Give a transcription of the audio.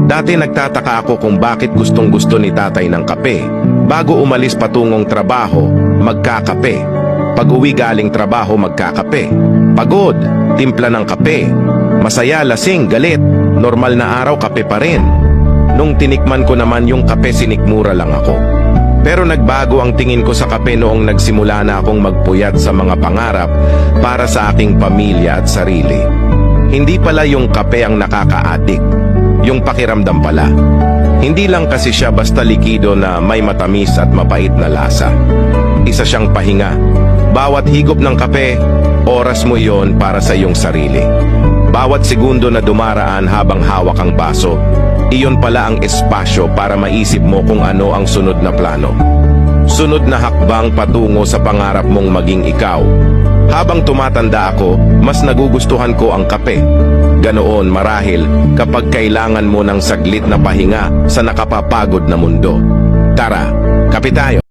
Dati nagtataka ako kung bakit gustong-gusto ni tatay ng kape. Bago umalis patungong trabaho, magkakape. Pag uwi galing trabaho, magkakape. Pagod, timpla ng kape. Masaya, lasing, galit. Normal na araw, kape pa rin. Nung tinikman ko naman yung kape, sinikmura lang ako. Pero nagbago ang tingin ko sa kape noong nagsimula na akong magpuyat sa mga pangarap para sa aking pamilya at sarili. Hindi pala yung kape ang nakaka-addict, yung pakiramdam pala. Hindi lang kasi siya basta likido na may matamis at mapait na lasa. Isa siyang pahinga. Bawat higop ng kape, oras mo yon para sa iyong sarili. Bawat segundo na dumaraan habang hawak ang baso, iyon pala ang espasyo para maisip mo kung ano ang sunod na plano. Sunod na hakbang patungo sa pangarap mong maging ikaw. Habang tumatanda ako, mas nagugustuhan ko ang kape. Ganoon marahil kapag kailangan mo ng saglit na pahinga sa nakapapagod na mundo. Tara, kape tayo!